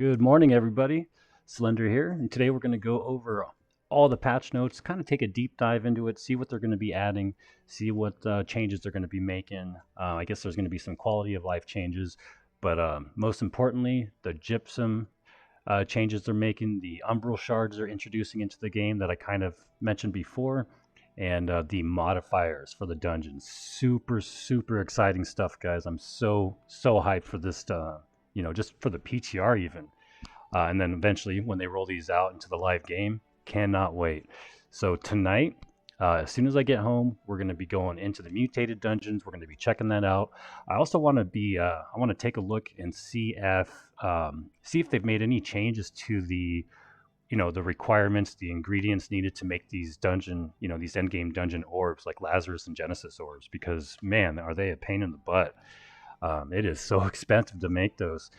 Good morning, everybody. Slender here, and today we're going to go over all the patch notes, kind of take a deep dive into it, see what they're going to be adding, see what changes they're going to be making. I guess there's going to be some quality of life changes, but most importantly, the gypsum changes they're making, the umbral shards they're introducing into the game that I kind of mentioned before, and the modifiers for the dungeons. Super, super exciting stuff, guys. I'm so hyped for this. Just for the PTR even. And then eventually, when they roll these out into the live game, cannot wait. So tonight, as soon as I get home, we're going to be going into the mutated dungeons. We're going to be checking that out. I also want to I want to take a look and see if they've made any changes to the requirements, the ingredients needed to make these these endgame dungeon orbs like Lazarus and Genesis orbs. Because man, are they a pain in the butt? It is so expensive to make those.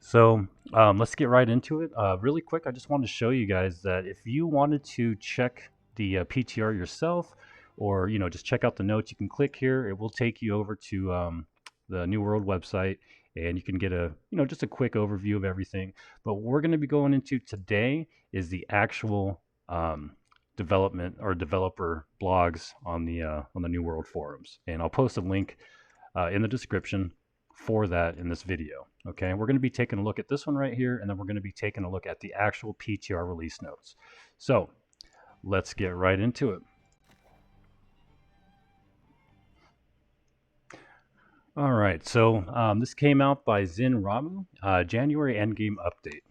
So let's get right into it. Really quick, I just wanted to show you guys that if you wanted to check the PTR yourself, or just check out the notes, you can click here. It will take you over to the New World website, and you can get a just a quick overview of everything. But what we're going to be going into today is the actual development or developer blogs on the New World forums, and I'll post a link in the description for that in this video. Okay, we're going to be taking a look at this one right here, and then we're going to be taking a look at the actual PTR release notes. So let's get right into it. All right, so this came out by Zin Ramu, January Endgame update.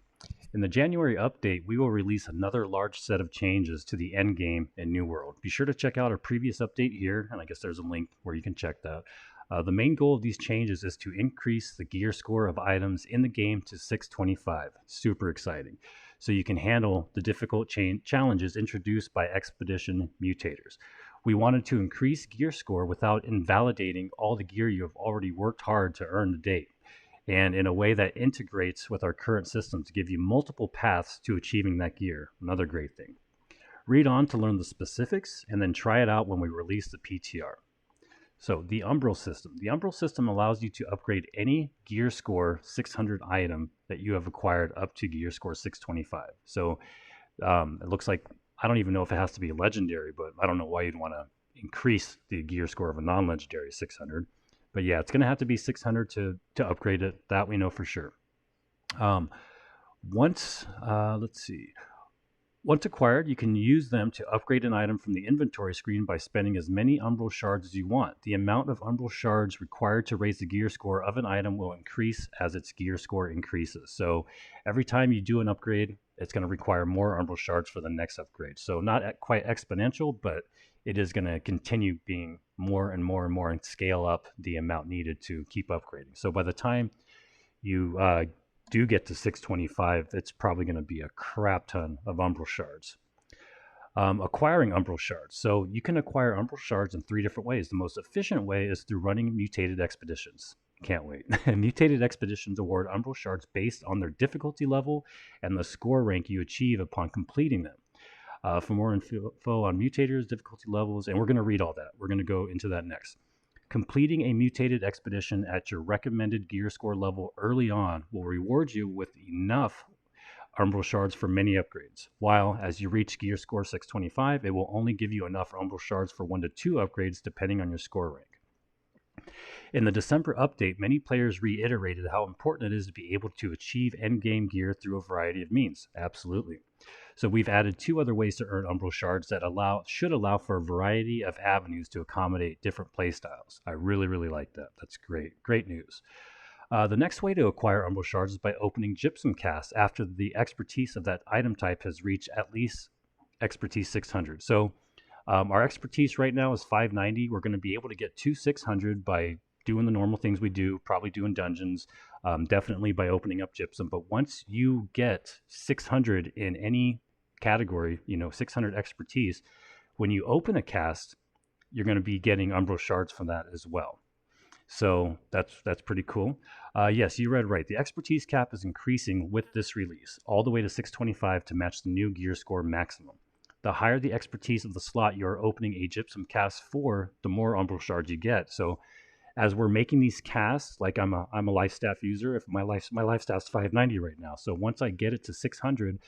In the January update, we will release another large set of changes to the endgame and New World. Be sure to check out our previous update here, and I guess there's a link where you can check that. The main goal of these changes is to increase the gear score of items in the game to 625. Super exciting. So you can handle the difficult challenges introduced by Expedition Mutators. We wanted to increase gear score without invalidating all the gear you have already worked hard to earn to date, and in a way that integrates with our current system to give you multiple paths to achieving that gear. Another great thing. Read on to learn the specifics, and then try it out when we release the PTR. So the Umbral System. The Umbral System allows you to upgrade any gear score 600 item that you have acquired up to gear score 625. So it looks like, I don't even know if it has to be a legendary, but I don't know why you'd want to increase the gear score of a non-legendary 600. But yeah, it's going to have to be 600 to upgrade it. That we know for sure. Let's see. Once acquired, you can use them to upgrade an item from the inventory screen by spending as many Umbral shards as you want. The amount of Umbral shards required to raise the gear score of an item will increase as its gear score increases. So every time you do an upgrade, it's going to require more Umbral shards for the next upgrade. So not quite exponential, but it is going to continue being more and more and more and scale up the amount needed to keep upgrading. So by the time you do get to 625, it's probably going to be a crap ton of Umbral shards. Acquiring Umbral shards. So you can acquire Umbral shards in 3 different ways. The most efficient way is through running mutated expeditions. Can't wait. Mutated expeditions award Umbral shards based on their difficulty level and the score rank you achieve upon completing them. For more info on mutators, difficulty levels, and we're going to read all that. We're going to go into that next. Completing a mutated expedition at your recommended gear score level early on will reward you with enough Umbral shards for many upgrades, while as you reach gear score 625, it will only give you enough Umbral shards for 1 to 2 upgrades depending on your score rank. In the December update, many players reiterated how important it is to be able to achieve endgame gear through a variety of means. Absolutely. So we've added 2 other ways to earn Umbral shards that should allow for a variety of avenues to accommodate different playstyles. I really like that. That's great news. The next way to acquire Umbral shards is by opening gypsum casts after the expertise of that item type has reached at least expertise 600. So our expertise right now is 590. We're going to be able to get to 600 by doing the normal things we do, probably doing dungeons, definitely by opening up gypsum. But once you get 600 in any category, 600 expertise, when you open a cast, you're going to be getting Umbral shards from that as well. So that's pretty cool. Yes, you read right. The expertise cap is increasing with this release, all the way to 625 to match the new gear score maximum. The higher the expertise of the slot you are opening a gypsum cast for, the more Umbral shards you get. So as we're making these casts, like I'm a life staff user. If my life staff's 590 right now, so once I get it to 600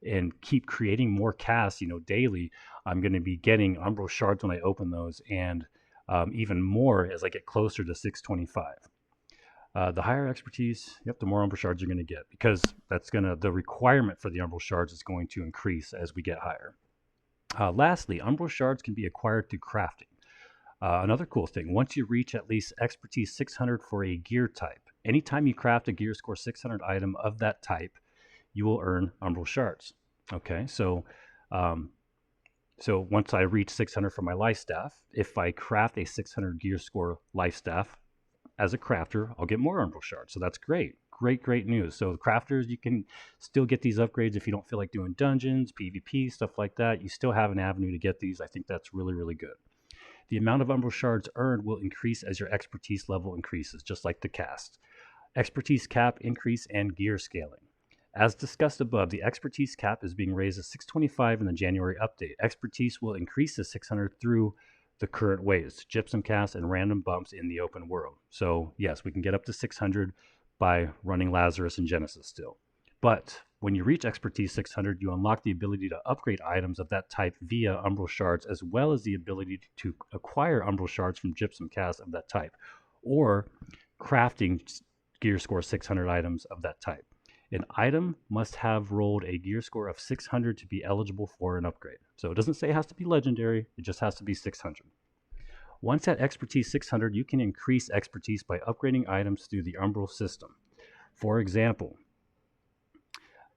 and keep creating more casts, daily, I'm going to be getting Umbral shards when I open those, and even more as I get closer to 625. The higher expertise, yep, the more Umbral shards you're going to get, because the requirement for the Umbral shards is going to increase as we get higher. Lastly, Umbral shards can be acquired through crafting. Another cool thing, once you reach at least expertise 600 for a gear type, anytime you craft a gear score 600 item of that type, you will earn Umbral shards. Okay, so once I reach 600 for my life staff, if I craft a 600 gear score life staff as a crafter, I'll get more Umbral shards. So that's great. Great news. So crafters, you can still get these upgrades if you don't feel like doing dungeons, PvP, stuff like that. You still have an avenue to get these. I think that's really good. The amount of Umbral shards earned will increase as your expertise level increases, just like the cast. Expertise cap increase and gear scaling. As discussed above, the expertise cap is being raised to 625 in the January update. Expertise will increase to 600 through the current waves, gypsum casts, and random bumps in the open world. So yes, we can get up to 600 by running Lazarus and Genesis still. But when you reach expertise 600, you unlock the ability to upgrade items of that type via Umbral shards, as well as the ability to acquire Umbral shards from gypsum casts of that type, or crafting gear score 600 items of that type. An item must have rolled a gear score of 600 to be eligible for an upgrade. So it doesn't say it has to be legendary, it just has to be 600. Once at expertise 600, you can increase expertise by upgrading items through the Umbral System. For example,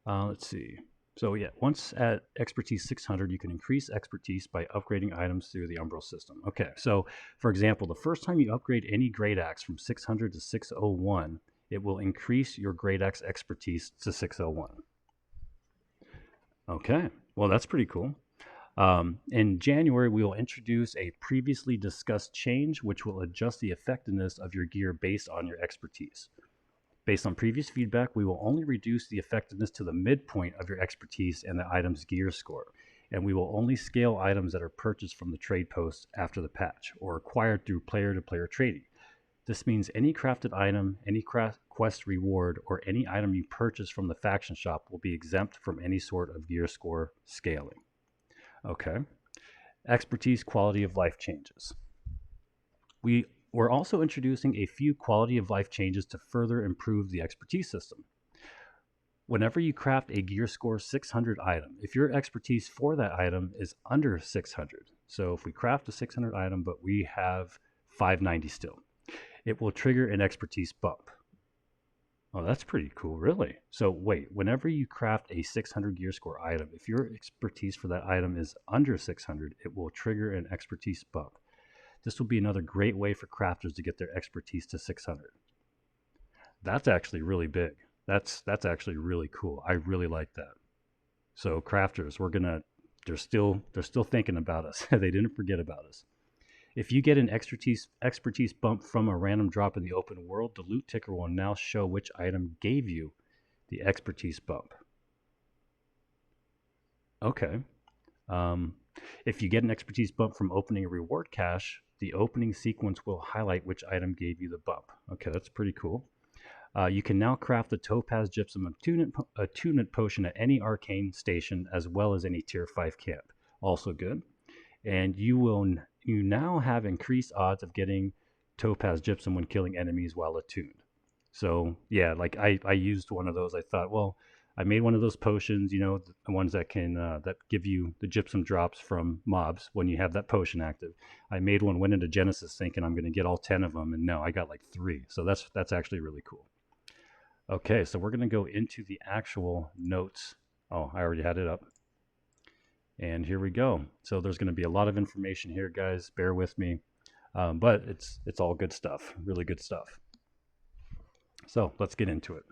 let's see. So yeah, once at expertise 600, you can increase expertise by upgrading items through the Umbral System. Okay, so for example, the first time you upgrade any Great Axe from 600 to 601, it will increase your Great Axe expertise to 601. Okay, well that's pretty cool. In January, we will introduce a previously discussed change which will adjust the effectiveness of your gear based on your expertise. Based on previous feedback, we will only reduce the effectiveness to the midpoint of your expertise and the item's gear score, and we will only scale items that are purchased from the trade post after the patch or acquired through player-to-player trading. This means any crafted item, any quest reward, or any item you purchase from the faction shop will be exempt from any sort of gear score scaling. Okay. Expertise quality of life changes. We're also introducing a few quality of life changes to further improve the expertise system. Whenever you craft a gear score 600 item, if your expertise for that item is under 600, so if we craft a 600 item but we have 590 still, it will trigger an expertise bump. Oh, that's pretty cool, really. So wait, whenever you craft a 600 gear score item, if your expertise for that item is under 600, it will trigger an expertise bump. This will be another great way for crafters to get their expertise to 600. That's actually really big. That's actually really cool. I really like that. So crafters, they're still thinking about us. They didn't forget about us. If you get an expertise bump from a random drop in the open world, the loot ticker will now show which item gave you the expertise bump. Okay. If you get an expertise bump from opening a reward cache, the opening sequence will highlight which item gave you the bump. Okay, that's pretty cool. You can now craft the Topaz Gypsum Attunement Potion at any arcane station as well as any tier 5 camp. Also good. And you now have increased odds of getting Topaz Gypsum when killing enemies while attuned. So yeah, like I used one of those. I thought, well, I made one of those potions, the ones that can that give you the gypsum drops from mobs when you have that potion active. I made one, went into Genesis thinking I'm going to get all 10 of them, and no, I got like 3. So that's actually really cool. Okay, so we're going to go into the actual notes. Oh, I already had it up. And here we go. So there's going to be a lot of information here, guys. Bear with me. But it's all good stuff, really good stuff. So let's get into it.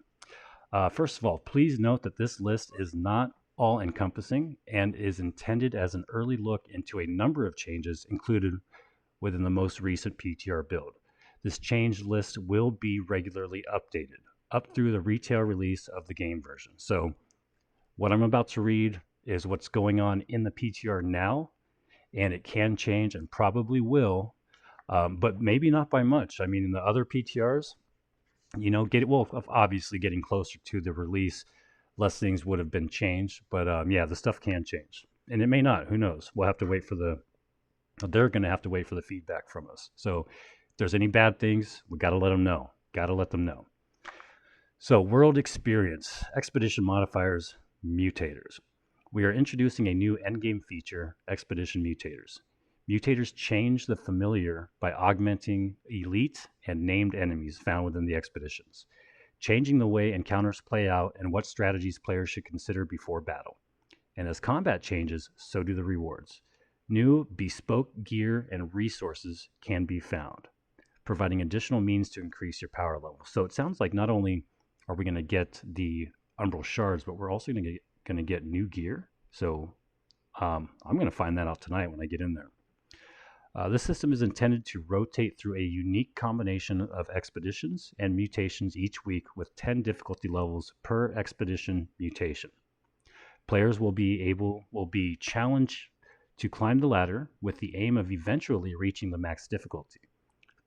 First of all, please note that this list is not all-encompassing and is intended as an early look into a number of changes included within the most recent PTR build. This change list will be regularly updated up through the retail release of the game version. So what I'm about to read is what's going on in the PTR now, and it can change and probably will but maybe not by much. I mean, in the other PTRs, obviously getting closer to the release, less things would have been changed. But yeah, the stuff can change, and it may not. Who knows? We'll have to wait for the. They're going to have to wait for the feedback from us. So, if there's any bad things, we got to let them know. Got to let them know. So, world experience, expedition modifiers, mutators. We are introducing a new endgame feature, expedition mutators. Mutators change the familiar by augmenting elite and named enemies found within the expeditions, changing the way encounters play out and what strategies players should consider before battle. And as combat changes, so do the rewards. New bespoke gear and resources can be found, providing additional means to increase your power level. So it sounds like not only are we going to get the Umbral shards, but we're also going to get new gear. So I'm going to find that out tonight when I get in there. This system is intended to rotate through a unique combination of expeditions and mutations each week with 10 difficulty levels per expedition mutation. Players will be challenged to climb the ladder with the aim of eventually reaching the max difficulty.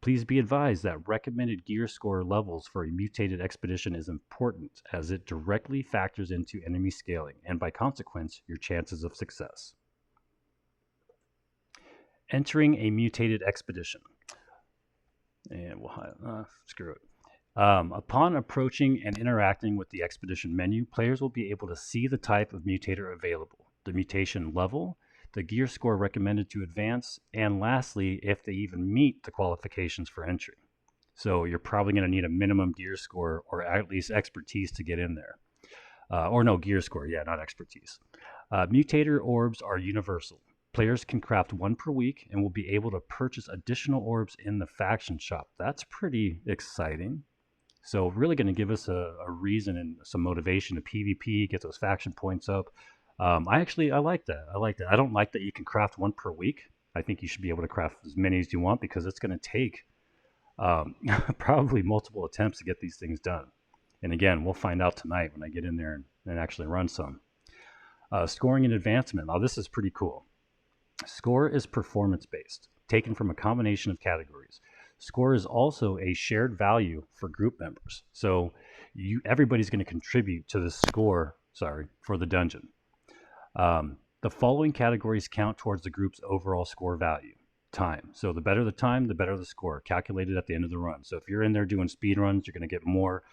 Please be advised that recommended gear score levels for a mutated expedition is important as it directly factors into enemy scaling and by consequence your chances of success. Entering a mutated expedition. And we'll screw it. Upon approaching and interacting with the expedition menu, players will be able to see the type of mutator available, the mutation level, the gear score recommended to advance, and lastly, if they even meet the qualifications for entry. So you're probably going to need a minimum gear score or at least expertise to get in there. Or no, gear score, yeah, not expertise. Mutator orbs are universal. Players can craft one per week and will be able to purchase additional orbs in the faction shop. That's pretty exciting. So really going to give us a reason and some motivation to PvP, get those faction points up. I like that. I don't like that you can craft one per week. I think you should be able to craft as many as you want because it's going to take probably multiple attempts to get these things done. And again, we'll find out tonight when I get in there and actually run some. Scoring and advancement. Now, this is pretty cool. Score is performance-based, taken from a combination of categories. Score is also a shared value for group members. So everybody's going to contribute to the score, for the dungeon. The following categories count towards the group's overall score value. Time. So the better the time, the better the score, calculated at the end of the run. So if you're in there doing speed runs, you're going to get more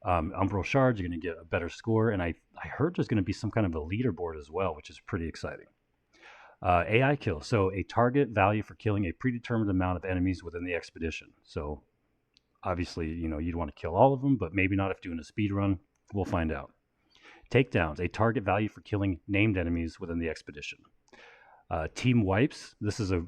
Umbral shards, you're going to get a better score. And I heard there's going to be some kind of a leaderboard as well, which is pretty exciting. AI kill. So a target value for killing a predetermined amount of enemies within the expedition. So obviously, you'd want to kill all of them, but maybe not if doing a speed run. We'll find out. Takedowns. A target value for killing named enemies within the expedition. Team wipes. This is a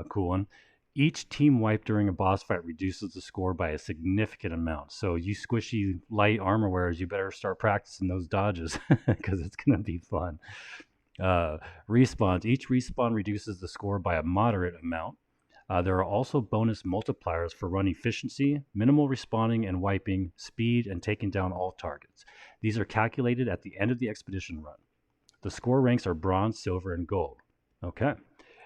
cool one. Each team wipe during a boss fight reduces the score by a significant amount. So you squishy light armor wearers, you better start practicing those dodges because it's going to be fun. Respawns. Each respawn reduces the score by a moderate amount. There are also bonus multipliers for run efficiency, minimal respawning and wiping, speed, and taking down all targets. These are calculated at the end of the expedition run. The score ranks are bronze, silver, and gold. Okay.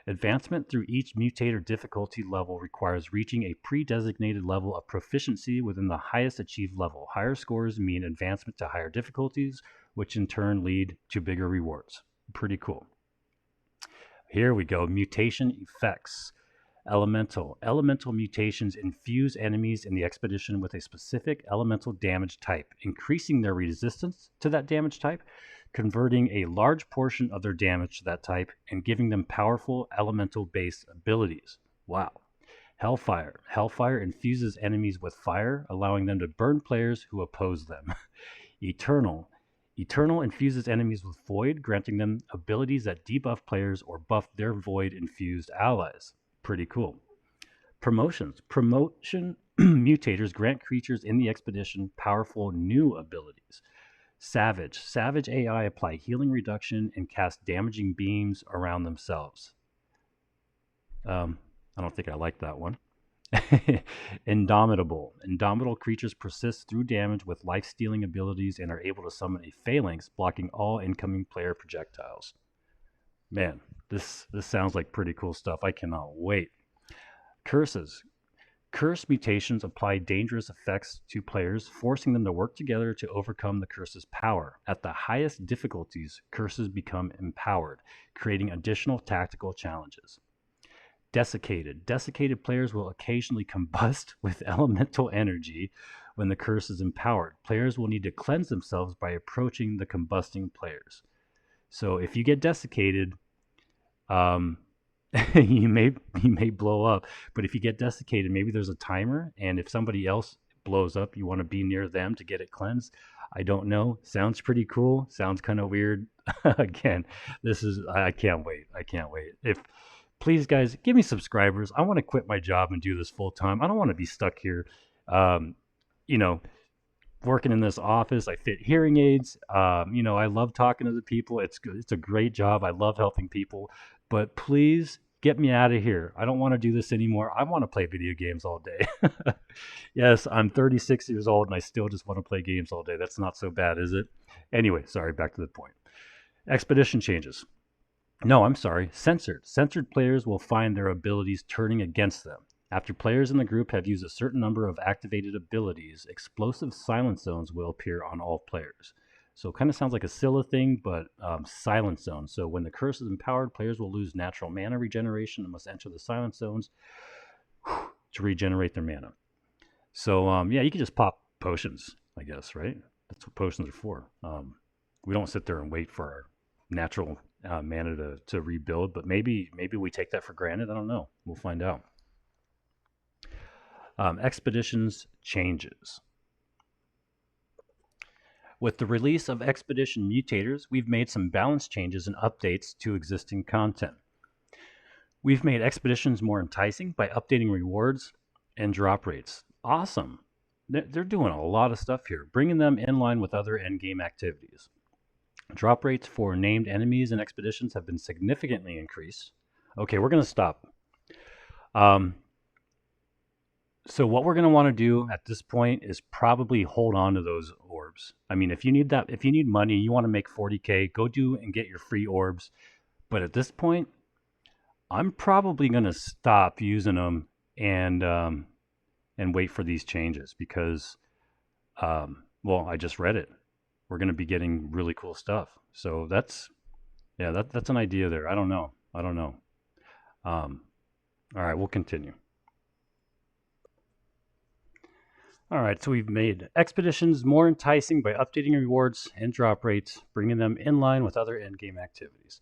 Advancement through each mutator difficulty level requires reaching a pre-designated level of proficiency within the highest achieved level. Higher scores mean advancement to higher difficulties, which in turn lead to bigger rewards. Pretty cool. Here we go. Mutation effects. Elemental mutations infuse enemies in the expedition with a specific elemental damage type, increasing their resistance to that damage type, converting a large portion of their damage to that type, and giving them powerful elemental-based abilities. Wow. Hellfire infuses enemies with fire, allowing them to burn players who oppose them. Eternal infuses enemies with void, granting them abilities that debuff players or buff their void-infused allies. Pretty cool. Promotion mutators grant creatures in the expedition powerful new abilities. Savage AI apply healing reduction and cast damaging beams around themselves. I don't think I like that one. Indomitable creatures persist through damage with life-stealing abilities and are able to summon a phalanx, blocking all incoming player projectiles. Man, this sounds like pretty cool stuff. I cannot wait. Curses. Curse mutations apply dangerous effects to players, forcing them to work together to overcome the curse's power. At the highest difficulties, curses become empowered, creating additional tactical challenges. Desiccated. Desiccated players will occasionally combust with elemental energy when the curse is empowered. Players will need to cleanse themselves by approaching the combusting players. So if you get desiccated, um, you may blow up. But if you get desiccated, maybe there's a timer, and if somebody else blows up, you want to be near them to get it cleansed. I don't know. Sounds pretty cool. Sounds kind of weird. Again, I can't wait. I can't wait. Please, guys, give me subscribers. I want to quit my job and do this full time. I don't want to be stuck here. Um, you know, working in this office. I fit hearing aids. I love talking to the people. It's good. It's a great job. I love helping people. But please get me out of here. I don't want to do this anymore. I want to play video games all day. Yes, I'm 36 years old and I still just want to play games all day. That's not so bad, is it? Anyway, sorry, back to the point. Expedition changes. No, I'm sorry. Censored. Censored players will find their abilities turning against them. After players in the group have used a certain number of activated abilities, explosive silence zones will appear on all players. So it kind of sounds like a Scylla thing, but silence zone. So when the curse is empowered, players will lose natural mana regeneration and must enter the silence zones to regenerate their mana. So you can just pop potions, I guess, right? That's what potions are for. We don't sit there and wait for our natural mana to rebuild, but maybe we take that for granted. I don't know. We'll find out. Expeditions changes. With the release of Expedition Mutators, we've made some balance changes and updates to existing content. We've made Expeditions more enticing by updating rewards and drop rates. Awesome. They're doing a lot of stuff here, bringing them in line with other endgame activities. Drop rates for named enemies and expeditions have been significantly increased. Okay, we're going to stop. So what we're going to want to do at this point is probably hold on to those orbs. I mean, if you need money, you want to make 40K, go do and get your free orbs. But at this point, I'm probably going to stop using them and wait for these changes because, I just read it. We're going to be getting really cool stuff. So that's an idea there. I don't know. All right, we'll continue. All right, so we've made expeditions more enticing by updating rewards and drop rates, bringing them in line with other endgame activities.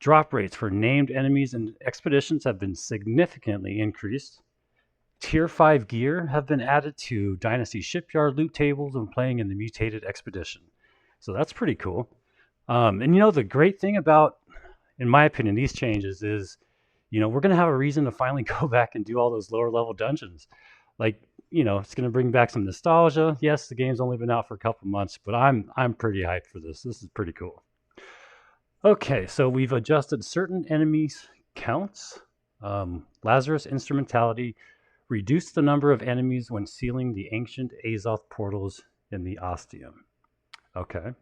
Drop rates for named enemies and expeditions have been significantly increased. Tier 5 gear have been added to Dynasty Shipyard loot tables when playing in the mutated expedition. So that's pretty cool. And the great thing about, in my opinion, these changes is, we're going to have a reason to finally go back and do all those lower level dungeons. Like, it's going to bring back some nostalgia. Yes, the game's only been out for a couple months, but I'm pretty hyped for this. This is pretty cool. Okay, so we've adjusted certain enemies counts. Lazarus Instrumentality reduced the number of enemies when sealing the ancient Azoth portals in the Ostium. Okay.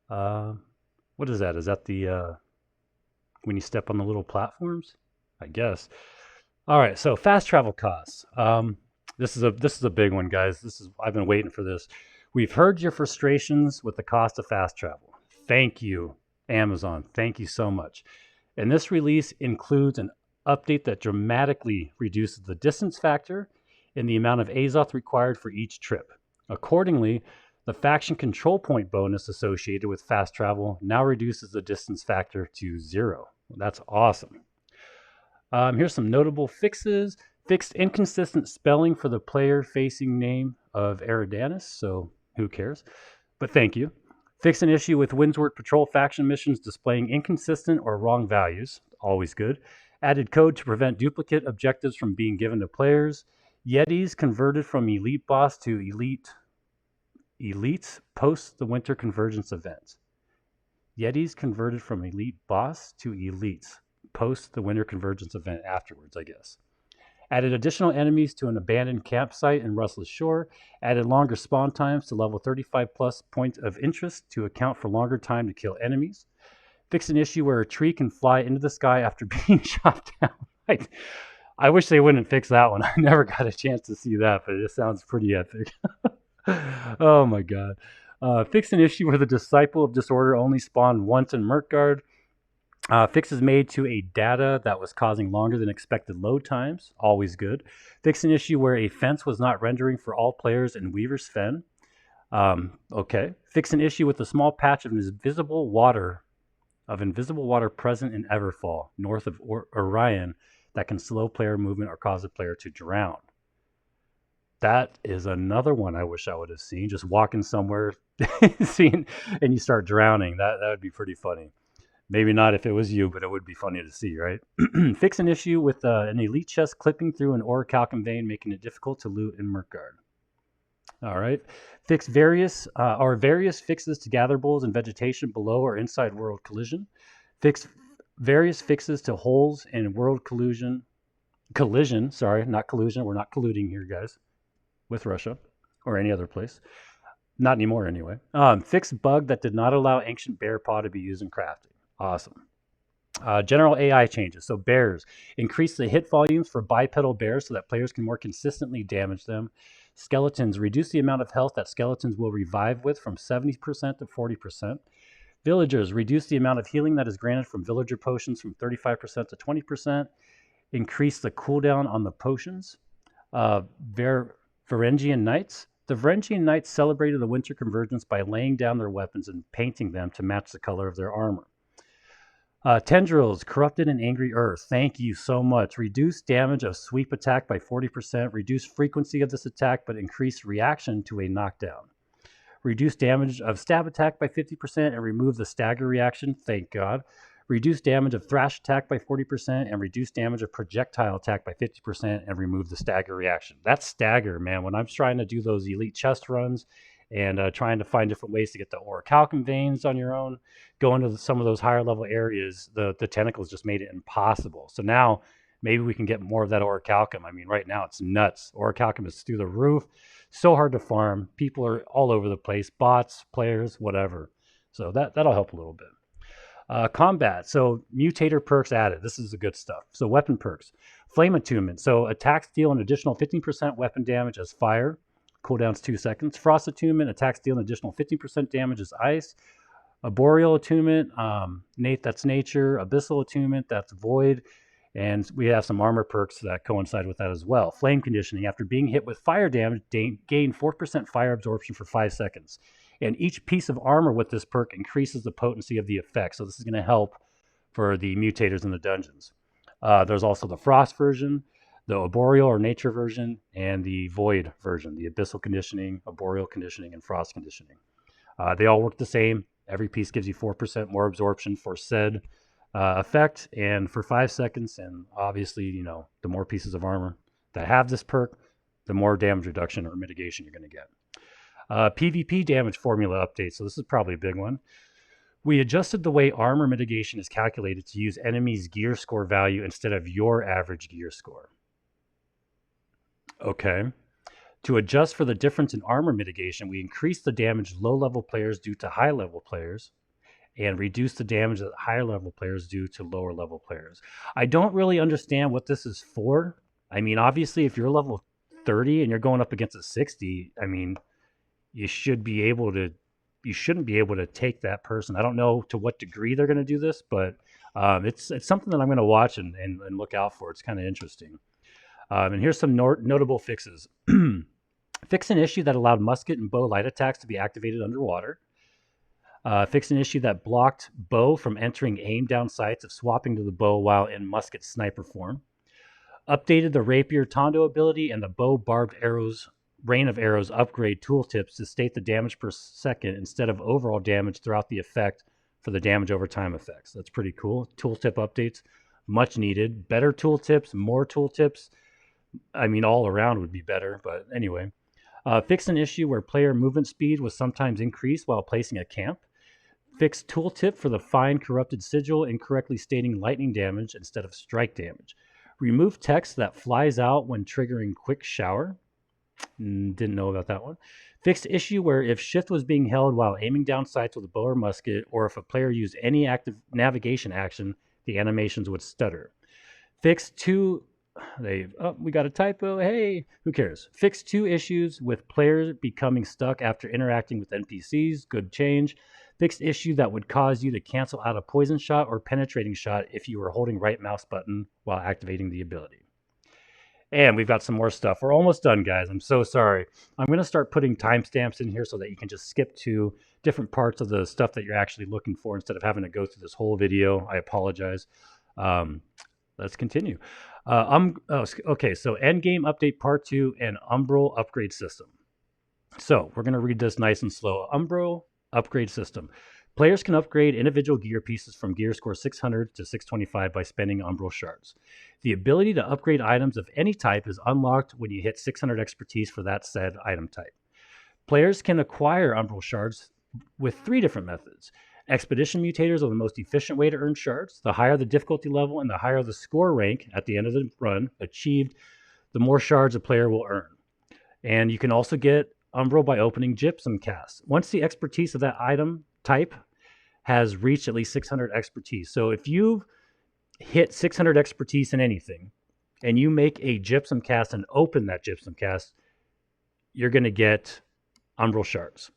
What is that? Is that the when you step on the little platforms? I guess. All right, so fast travel costs. This is a big one, guys. I've been waiting for this. We've heard your frustrations with the cost of fast travel. Thank you, Amazon. Thank you so much. And this release includes an update that dramatically reduces the distance factor and the amount of Azoth required for each trip. Accordingly, the faction control point bonus associated with fast travel now reduces the distance factor to 0. That's awesome. Here's some notable fixes. Fixed inconsistent spelling for the player-facing name of Eridanus, so who cares? But thank you. Fixed an issue with Windsward Patrol faction missions displaying inconsistent or wrong values. Always good. Added code to prevent duplicate objectives from being given to players. Yetis converted from Elite Boss to Elites post the Winter Convergence event. Yetis converted from Elite Boss to Elites post the Winter Convergence event afterwards, I guess. Added additional enemies to an abandoned campsite in Rustless Shore. Added longer spawn times to level 35 plus points of interest to account for longer time to kill enemies. Fixed an issue where a tree can fly into the sky after being shot down. I wish they wouldn't fix that one. I never got a chance to see that, but it sounds pretty epic. Oh my god. Fix an issue where the Disciple of Disorder only spawned once in Murkgard. Fixes made to a data that was causing longer than expected load times. Always good. Fix an issue where a fence was not rendering for all players in Weaver's Fen. Okay. Fix an issue with a small patch of invisible water present in Everfall, north of Orion, that can slow player movement or cause a player to drown. That is another one I wish I would have seen. Just walking somewhere, seeing, and you start drowning. That would be pretty funny. Maybe not if it was you, but it would be funny to see, right? Fix an issue with an elite chest clipping through an orichalcum vein, making it difficult to loot in Murkgard. All right. Fix various fixes to gather bowls and vegetation below or inside world collision. Fix various fixes to holes in world collision. Sorry, not collusion. We're not colluding here, guys, with Russia or any other place. Not anymore, anyway. Fix bug that did not allow ancient bear paw to be used in crafting. Awesome. General AI changes. So bears, increase the hit volumes for bipedal bears so that players can more consistently damage them. Skeletons, reduce the amount of health that skeletons will revive with from 70% to 40%. Villagers, reduce the amount of healing that is granted from villager potions from 35% to 20%. Increase the cooldown on the potions. Varangian Knights. The Varangian Knights celebrated the winter convergence by laying down their weapons and painting them to match the color of their armor. Tendrils, Corrupted and Angry Earth. Thank you so much. Reduce damage of sweep attack by 40%. Reduce frequency of this attack, but increase reaction to a knockdown. Reduce damage of stab attack by 50% and remove the stagger reaction. Thank God. Reduce damage of thrash attack by 40% and reduce damage of projectile attack by 50% and remove the stagger reaction. That's stagger, man. When I'm trying to do those elite chest runs and trying to find different ways to get the orichalcum veins on your own, going to some of those higher level areas, the tentacles just made it impossible. So now maybe we can get more of that orichalcum. I mean, right now it's nuts. Orichalcum is through the roof. So hard to farm. People are all over the place. Bots, players, whatever. So that'll help a little bit. Combat. So Mutator Perks added. This is the good stuff. So weapon perks. Flame Attunement. So attacks deal an additional 15% weapon damage as fire. Cooldown's 2 seconds. Frost Attunement. Attacks deal an additional 15% damage as ice. Boreal Attunement. That's nature. Abyssal Attunement. That's void. And we have some armor perks that coincide with that as well. Flame Conditioning. After being hit with fire damage, gain 4% fire absorption for 5 seconds. And each piece of armor with this perk increases the potency of the effect. So this is going to help for the mutators in the dungeons. There's also the Frost version, the Arboreal or Nature version, and the Void version, the Abyssal Conditioning, Arboreal Conditioning, and Frost Conditioning. They all work the same. Every piece gives you 4% more absorption for said effect and for 5 seconds. And obviously, the more pieces of armor that have this perk, the more damage reduction or mitigation you're going to get. PvP damage formula update. So this is probably a big one. We adjusted the way armor mitigation is calculated to use enemies' gear score value instead of your average gear score. Okay. To adjust for the difference in armor mitigation, we increased the damage low-level players do to high-level players and reduce the damage that higher-level players do to lower-level players. I don't really understand what this is for. I mean, obviously, if you're level 30 and you're going up against a 60, I mean, you shouldn't be able to take that person. I don't know to what degree they're going to do this, but it's something that I'm going to watch and look out for. It's kind of interesting. And here's some notable fixes. Fix an issue that allowed musket and bow light attacks to be activated underwater. Fix an issue that blocked bow from entering aim down sights of swapping to the bow while in musket sniper form. Updated the rapier Tondo ability and the bow barbed arrows Rain of Arrows upgrade tooltips to state the damage per second instead of overall damage throughout the effect for the damage over time effects. That's pretty cool. Tooltip updates, much needed. Better tooltips, more tooltips. I mean, all around would be better, but anyway. Fix an issue where player movement speed was sometimes increased while placing a camp. Fix tooltip for the fine corrupted sigil incorrectly stating lightning damage instead of strike damage. Remove text that flies out when triggering quick shower. Didn't know about that one. Fixed issue where if shift was being held while aiming down sights with a bow or musket, or if a player used any active navigation action, the animations would stutter. Fixed two we got a typo. Hey, who cares? Fix 2 issues with players becoming stuck after interacting with NPCs. Good change. Fixed issue that would cause you to cancel out a poison shot or penetrating shot if you were holding right mouse button while activating the ability. And we've got some more stuff. We're almost done, guys. I'm so sorry. I'm going to start putting timestamps in here so that you can just skip to different parts of the stuff that you're actually looking for instead of having to go through this whole video. I apologize. Um, let's continue. Okay, so Endgame Update Part 2 and Umbral Upgrade System. So we're going to read this nice and slow. Umbro Upgrade System. Players can upgrade individual gear pieces from gear score 600 to 625 by spending Umbral shards. The ability to upgrade items of any type is unlocked when you hit 600 expertise for that said item type. Players can acquire Umbral shards with 3 different methods. Expedition mutators are the most efficient way to earn shards. The higher the difficulty level and the higher the score rank at the end of the run achieved, the more shards a player will earn. And you can also get Umbro by opening Gypsum Cast. Once the expertise of that item type has reached at least 600 expertise. So if you've hit 600 expertise in anything and you make a Gypsum Cast and open that Gypsum Cast, you're going to get Umbral shards.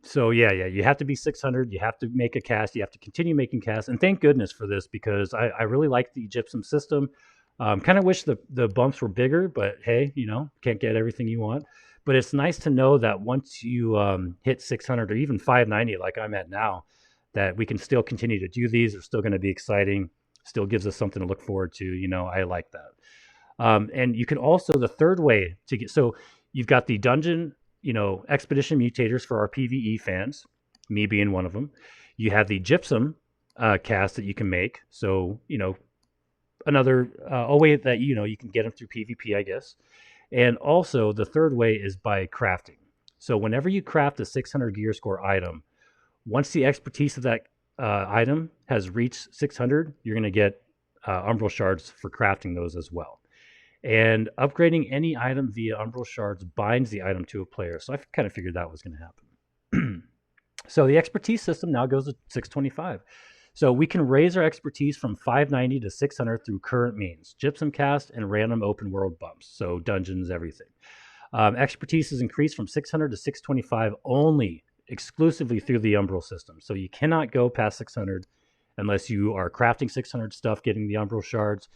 So yeah, you have to be 600. You have to make a cast. You have to continue making casts. And thank goodness for this because I really like the Gypsum system. Kind of wish the bumps were bigger, but hey, can't get everything you want. But it's nice to know that once you hit 600 or even 590, like I'm at now, that we can still continue to do these. They're still going to be exciting. Still gives us something to look forward to. I like that. And you can also, the third way to get, so you've got the dungeon, expedition mutators for our PvE fans, me being one of them. You have the Gypsum cast that you can make. So, another a way that you can get them through PvP, I guess. And also the third way is by crafting. So whenever you craft a 600 gear score item, once the expertise of that item has reached 600, you're going to get Umbral shards for crafting those as well. And upgrading any item via Umbral shards binds the item to a player. So I kind of figured that was going to happen. So the expertise system now goes to 625. So we can raise our expertise from 590 to 600 through current means, Gypsum Cast and random open world bumps, so dungeons, everything. Expertise is increased from 600 to 625 only exclusively through the Umbral system. So you cannot go past 600 unless you are crafting 600 stuff, getting the Umbral shards,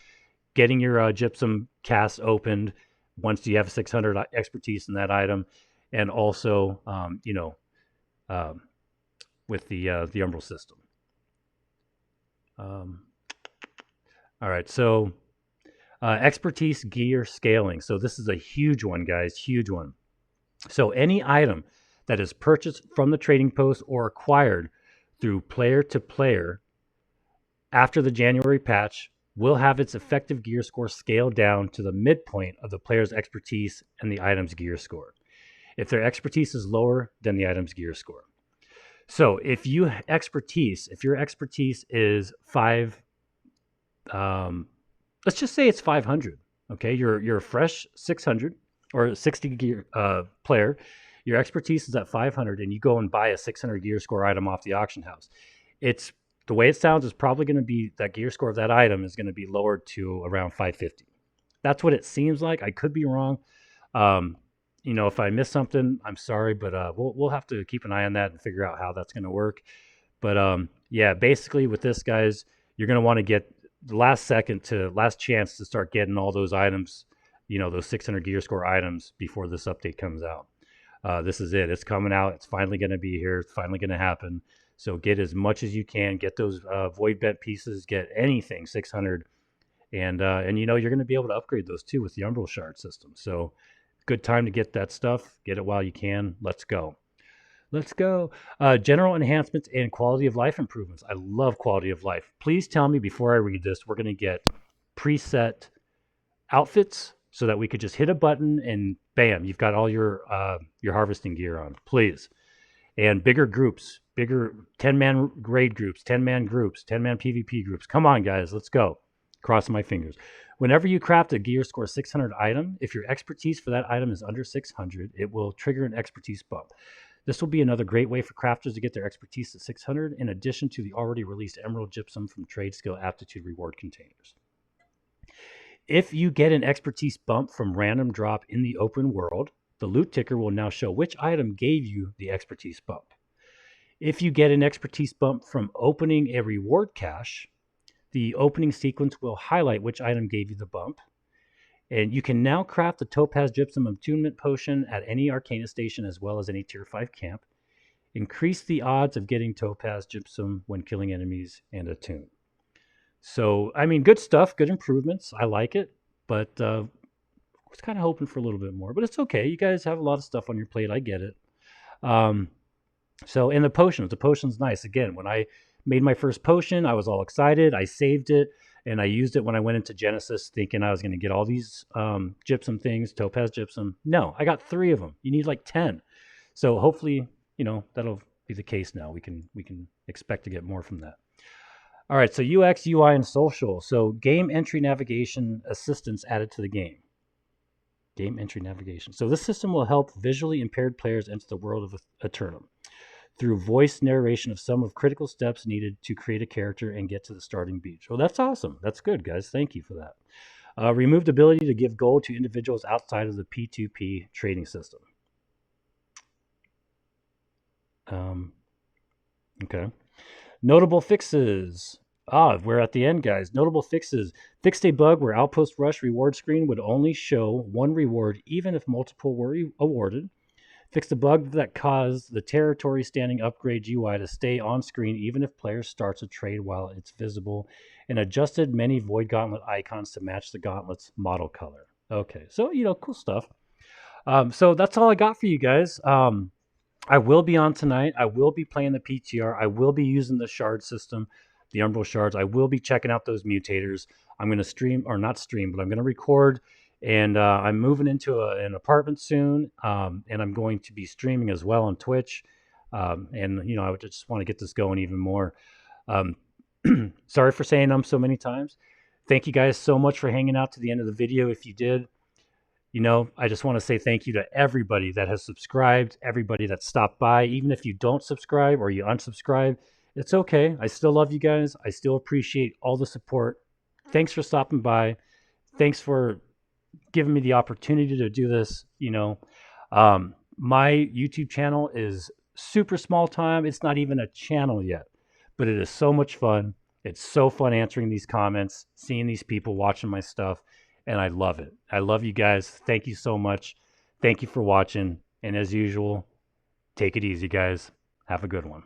getting your Gypsum Cast opened once you have 600 expertise in that item, and also, with the Umbral system. All right, so expertise gear scaling. So this is a huge one, guys, huge one. So any item that is purchased from the trading post or acquired through player to player after the January patch will have its effective gear score scaled down to the midpoint of the player's expertise and the item's gear score. If their expertise is lower than the item's gear score. So if your expertise is 5, let's just say it's 500. Okay, you're a fresh 600 or 60 gear player. Your expertise is at 500, and you go and buy a 600 gear score item off the auction house. It's the way it sounds is probably going to be that gear score of that item is going to be lowered to around 550. That's what it seems like. I could be wrong. If I miss something, I'm sorry, but we'll have to keep an eye on that and figure out how that's going to work. But yeah, basically with this, guys, you're going to want to get the last chance to start getting all those items, those 600 gear score items before this update comes out. This is it. It's coming out. It's finally going to be here. It's finally going to happen. So get as much as you can. Get those void bent pieces. Get anything 600, and you're going to be able to upgrade those too with the Umbral shard system. So good time to get that stuff. Get it while you can. Let's go. General enhancements and quality of life improvements. I love quality of life. Please tell me before I read this, we're going to get preset outfits so that we could just hit a button and bam, you've got all your harvesting gear on. Please. And bigger groups, bigger 10-man raid groups, 10-man groups, 10-man PvP groups. Come on, guys. Let's go. Crossing my fingers. Whenever you craft a gear score 600 item, if your expertise for that item is under 600, it will trigger an expertise bump. This will be another great way for crafters to get their expertise to 600, in addition to the already released Emerald Gypsum from Trade Skill Aptitude reward containers. If you get an expertise bump from random drop in the open world, the loot ticker will now show which item gave you the expertise bump. If you get an expertise bump from opening a reward cache, the opening sequence will highlight which item gave you the bump. And you can now craft the Topaz Gypsum Attunement Potion at any Arcana station as well as any Tier 5 camp. Increase the odds of getting Topaz Gypsum when killing enemies and attune. So, I mean, good stuff, good improvements. I like it, but I was kind of hoping for a little bit more. But it's okay. You guys have a lot of stuff on your plate. I get it. And the potion's nice. Again, when I made my first potion, I was all excited. I saved it, and I used it when I went into Genesis thinking I was going to get all these gypsum things, Topaz Gypsum. No, I got 3 of them. You need like 10. So hopefully, that'll be the case now. We can expect to get more from that. All right, so UX, UI, and social. So game entry navigation assistance added to the game. Game entry navigation. So this system will help visually impaired players enter the world of Eternum through voice narration of some of critical steps needed to create a character and get to the starting beach. Well, that's awesome. That's good, guys. Thank you for that. Removed ability to give gold to individuals outside of the P2P trading system. Okay. Notable fixes. We're at the end, guys. Notable fixes. Fixed a bug where Outpost Rush reward screen would only show 1 reward even if multiple were awarded. Fixed a bug that caused the territory standing upgrade UI to stay on screen even if player starts a trade while it's visible. And adjusted many Void Gauntlet icons to match the gauntlet's model color. Okay, so, cool stuff. So that's all I got for you guys. I will be on tonight. I will be playing the PTR. I will be using the shard system, the Umbral shards. I will be checking out those mutators. I'm going to stream, or not stream, but I'm going to record. And I'm moving into an apartment soon. And I'm going to be streaming as well on Twitch. I would just want to get this going even more. Sorry for saying so many times. Thank you guys so much for hanging out to the end of the video. If you did, I just want to say thank you to everybody that has subscribed, everybody that stopped by. Even if you don't subscribe or you unsubscribe, it's okay. I still love you guys. I still appreciate all the support. Thanks for stopping by. Thanks for giving me the opportunity to do this. My YouTube channel is super small time. It's not even a channel yet, but it is so much fun. It's so fun answering these comments, seeing these people watching my stuff. And I love it. I love you guys. Thank you so much. Thank you for watching. And as usual, take it easy, guys. Have a good one.